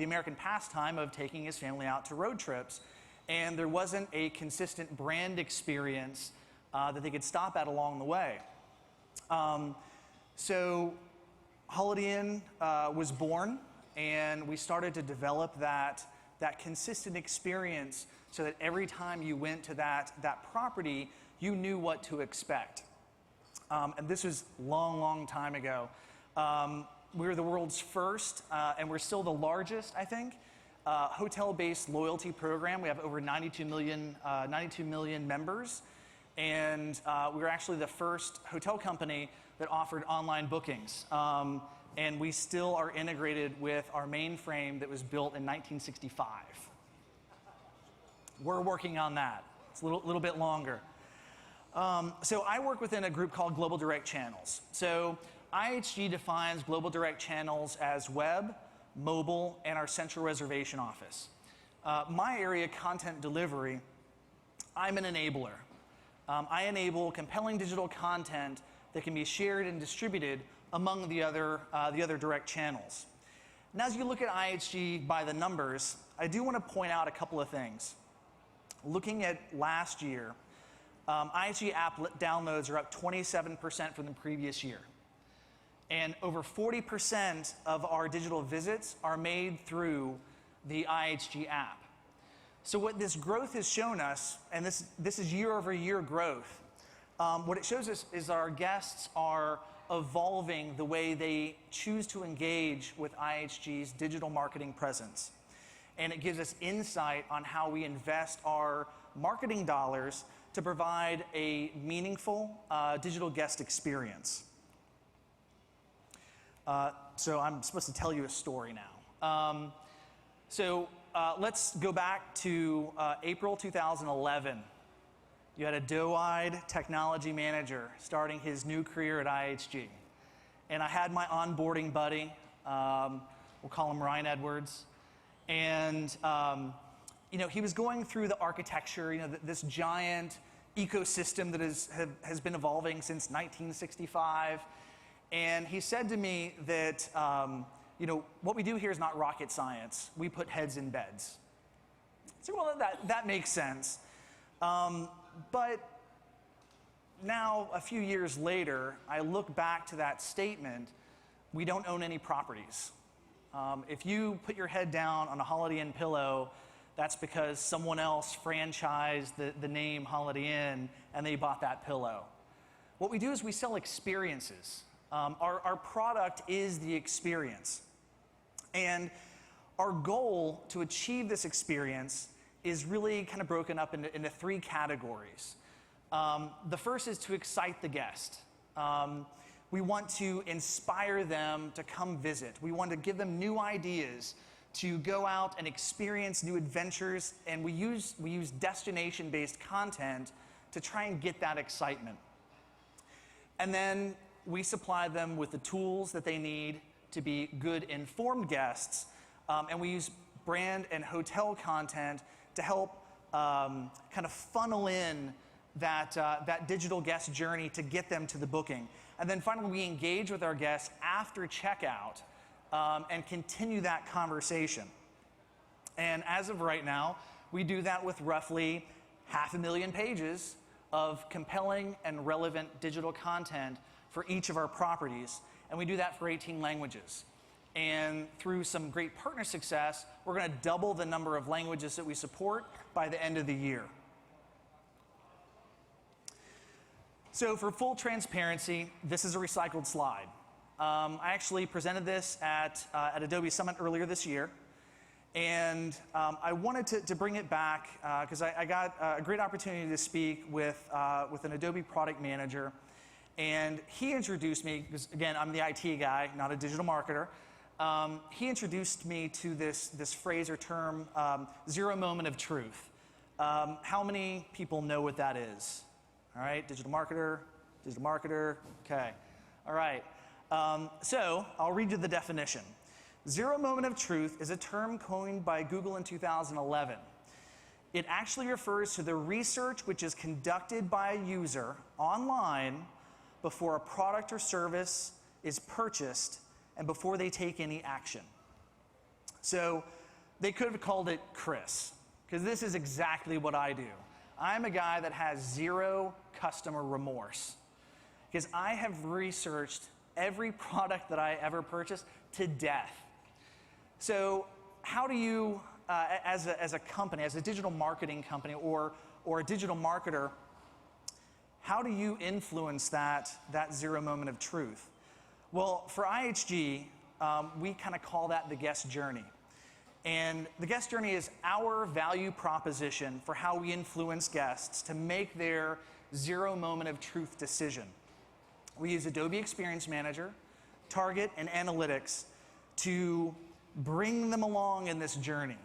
American pastime of taking his family out to road trips, and there wasn't a consistent brand experience that they could stop at along the way. So Holiday Inn was born, and we started to develop that that consistent experience so that every time you went to that property, you knew what to expect. And this was long time ago. We were the world's first, and we're still the largest, I think, hotel-based loyalty program. We have over 92 million members. And we were actually the first hotel company that offered online bookings. And we still are integrated with our mainframe that was built in 1965. We're working on that. It's a little bit longer. So I work within a group called Global Direct Channels. So IHG defines Global Direct Channels as web, mobile, and our central reservation office. My area, content delivery, I'm an enabler. I enable compelling digital content that can be shared and distributed among the other direct channels. And as you look at IHG by the numbers, I do want to point out a couple of things. Looking at last year, IHG app downloads are up 27% from the previous year. And over 40% of our digital visits are made through the IHG app. So what this growth has shown us, and this is year-over-year growth, what it shows us is our guests are evolving the way they choose to engage with IHG's digital marketing presence. And it gives us insight on how we invest our marketing dollars to provide a meaningful digital guest experience. So I'm supposed to tell you a story now. Let's go back to April 2011. You had a doe-eyed technology manager starting his new career at IHG. And I had my onboarding buddy, we'll call him Ryan Edwards. And he was going through the architecture, this giant ecosystem that has been evolving since 1965. And he said to me that, what we do here is not rocket science. We put heads in beds. So, well, that makes sense. But now, a few years later, I look back to that statement, we don't own any properties. If you put your head down on a Holiday Inn pillow, that's because someone else franchised the name Holiday Inn and they bought that pillow. What we do is we sell experiences. Our product is the experience. And our goal to achieve this experience is really kind of broken up into three categories. The first is to excite the guest. We want to inspire them to come visit. We want to give them new ideas to go out and experience new adventures, and we use destination-based content to try and get that excitement. And then we supply them with the tools that they need to be good, informed guests, and we use brand and hotel content to help kind of funnel in that digital guest journey to get them to the booking. And then finally, we engage with our guests after checkout and continue that conversation. And as of right now, we do that with roughly 500,000 pages of compelling and relevant digital content for each of our properties. And we do that for 18 languages. And through some great partner success, we're going to double the number of languages that we support by the end of the year. So for full transparency, this is a recycled slide. I actually presented this at Adobe Summit earlier this year. And I wanted to bring it back because I got a great opportunity to speak with an Adobe product manager. And he introduced me, because again, I'm the IT guy, not a digital marketer. He introduced me to this phrase or term, zero moment of truth. How many people know what that is? All right, digital marketer, okay. All right, so I'll read you the definition. Zero moment of truth is a term coined by Google in 2011. It actually refers to the research which is conducted by a user online before a product or service is purchased and before they take any action. So they could have called it Chris, because this is exactly what I do. I'm a guy that has zero customer remorse, because I have researched every product that I ever purchased to death. So how do you as a company, as a digital marketing company or a digital marketer, how do you influence that zero moment of truth? Well, for IHG, we kind of call that the guest journey. And the guest journey is our value proposition for how we influence guests to make their zero moment of truth decision. We use Adobe Experience Manager, Target, and Analytics to bring them along in this journey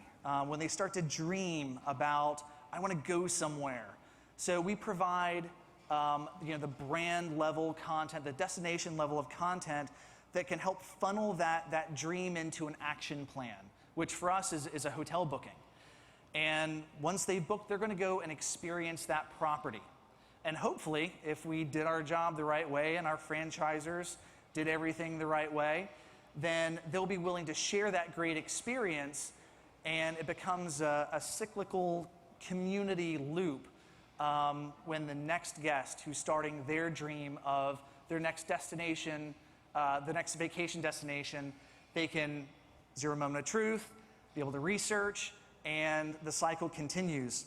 when they start to dream about, I want to go somewhere. So we provide the brand level content, the destination level of content that can help funnel that dream into an action plan, which for us is a hotel booking. And once they've booked, they're going to go and experience that property. And hopefully, if we did our job the right way and our franchisors did everything the right way, then they'll be willing to share that great experience, and it becomes a cyclical community loop when the next guest who's starting their dream of their next destination, the next vacation destination, they can zero moment of truth, be able to research, and the cycle continues.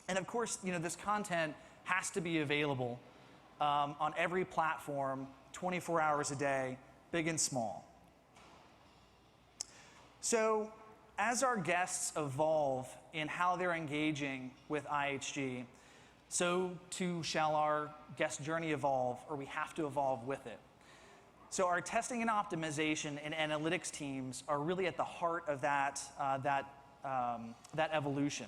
And of course, this content has to be available on every platform, 24 hours a day, big and small. So as our guests evolve in how they're engaging with IHG, so too shall our guest journey evolve, or we have to evolve with it. So our testing and optimization and analytics teams are really at the heart of that evolution.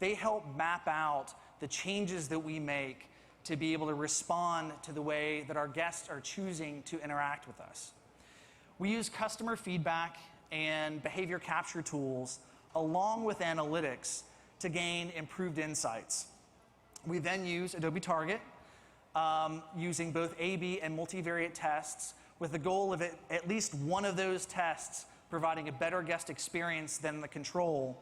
They help map out the changes that we make to be able to respond to the way that our guests are choosing to interact with us. We use customer feedback and behavior capture tools along with analytics to gain improved insights. We then use Adobe Target, using both A/B and multivariate tests with the goal of at least one of those tests providing a better guest experience than the control,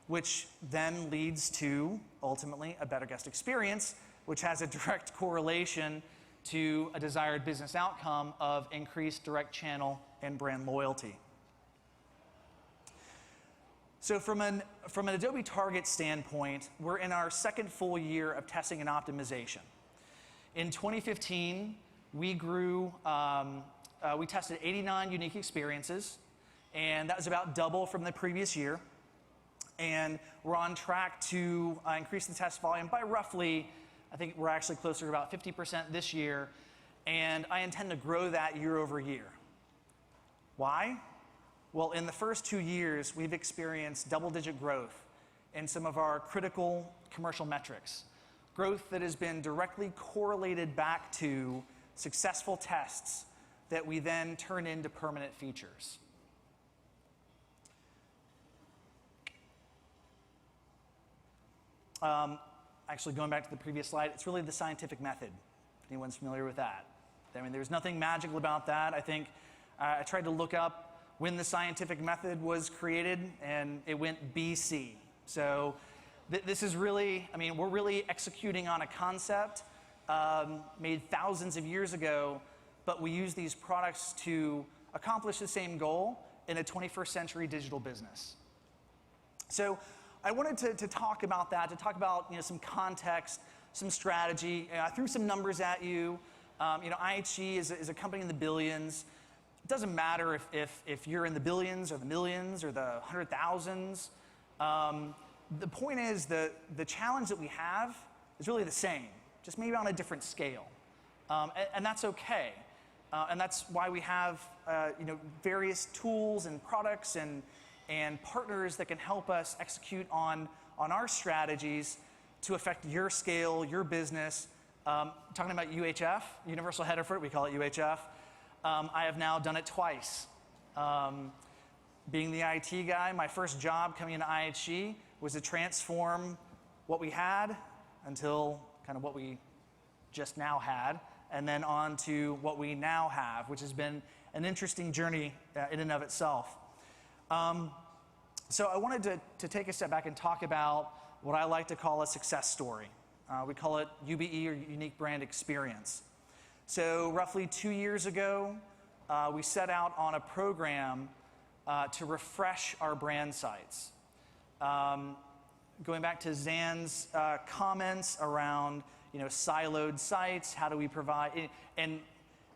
which then leads to, ultimately, a better guest experience, which has a direct correlation to a desired business outcome of increased direct channel and brand loyalty. So from an Adobe Target standpoint, we're in our second full year of testing and optimization. In 2015, we grew, we tested 89 unique experiences, and that was about double from the previous year. And we're on track to increase the test volume by roughly, I think we're actually closer to about 50% this year, and I intend to grow that year over year. Why? Well, in the first 2 years, we've experienced double-digit growth in some of our critical commercial metrics. Growth that has been directly correlated back to successful tests that we then turn into permanent features. Actually, going back to the previous slide, it's really the scientific method, if anyone's familiar with that. I mean, there's nothing magical about that. I think I tried to look up when the scientific method was created, and it went BC. So this is really, I mean, we're really executing on a concept made thousands of years ago, but we use these products to accomplish the same goal in a 21st century digital business. So I wanted to talk about that, to talk about some context, some strategy. I threw some numbers at you. IHG is a company in the billions. It doesn't matter if you're in the billions or the millions or the 100,000s. The point is the challenge that we have is really the same, just maybe on a different scale. And that's okay. And that's why we have various tools and products and partners that can help us execute on our strategies to affect your scale, your business. Talking about UHF, Universal Header Fruit, we call it UHF. I have now done it twice. Being the IT guy, my first job coming into IHG was to transform what we had until kind of what we just now had, and then on to what we now have, which has been an interesting journey in and of itself. So I wanted to take a step back and talk about what I like to call a success story. We call it UBE, or Unique Brand Experience. So roughly 2 years ago, we set out on a program to refresh our brand sites. Going back to Zan's comments around siloed sites, how do we provide, and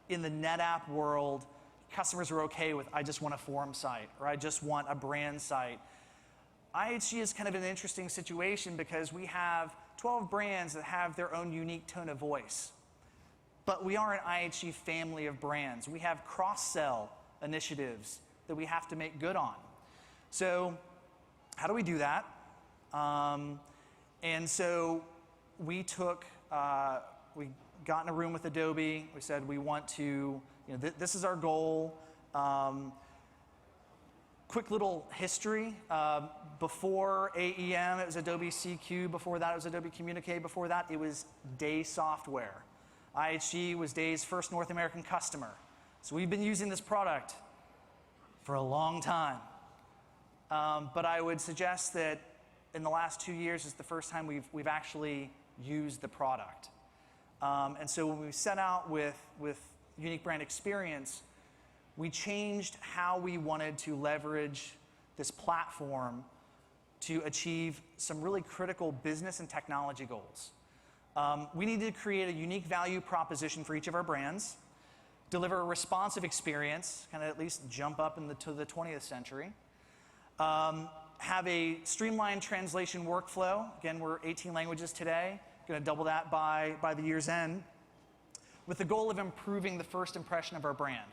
in the NetApp world, customers are okay with, I just want a forum site, or I just want a brand site. IHG is kind of an interesting situation because we have 12 brands that have their own unique tone of voice. But we are an IHG family of brands. We have cross-sell initiatives that we have to make good on. So how do we do that? And so we we got in a room with Adobe. We said we want to, this is our goal. Quick little history. Before AEM, it was Adobe CQ. Before that, it was Adobe Communicate. Before that, it was Day Software. IHG was Day's first North American customer. So we've been using this product for a long time. But I would suggest that in the last 2 years is the first time we've actually used the product. And so when we set out with Unique Brand Experience, we changed how we wanted to leverage this platform to achieve some really critical business and technology goals. We needed to create a unique value proposition for each of our brands, deliver a responsive experience, kind of at least jump up to the 20th century, have a streamlined translation workflow. Again, we're 18 languages today, going to double that by the year's end, with the goal of improving the first impression of our brand.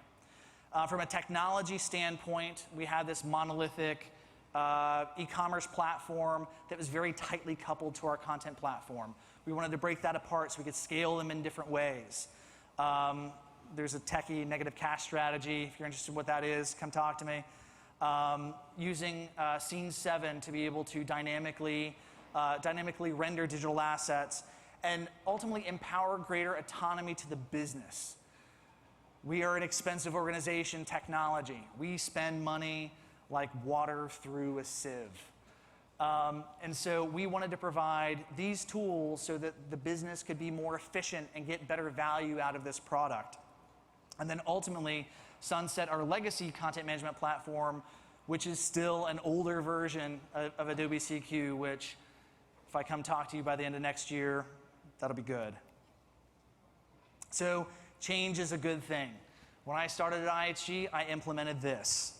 From a technology standpoint, we had this monolithic e-commerce platform that was very tightly coupled to our content platform. We wanted to break that apart so we could scale them in different ways. There's a techie negative cash strategy. If you're interested in what that is, come talk to me. Using Scene 7 to be able to dynamically render digital assets and ultimately empower greater autonomy to the business. We are an expensive organization, technology. We spend money like water through a sieve. And so we wanted to provide these tools so that the business could be more efficient and get better value out of this product. And then ultimately sunset our legacy content management platform, which is still an older version of Adobe CQ, which if I come talk to you by the end of next year, that'll be good. So change is a good thing. When I started at IHG, I implemented this.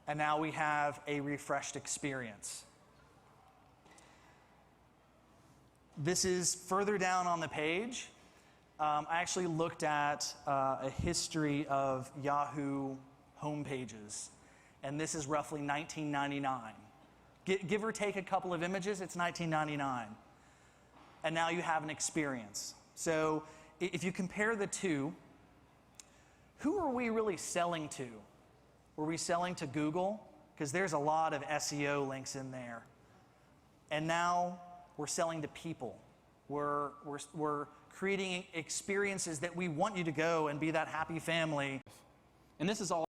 And now we have a refreshed experience. This is further down on the page. I actually looked at a history of Yahoo homepages, and this is roughly 1999. Give or take a couple of images, it's 1999. And now you have an experience. So if you compare the two, who are we really selling to? Were we selling to Google? Because there's a lot of SEO links in there. And now we're selling to people. We're creating experiences that we want you to go and be that happy family. And this is all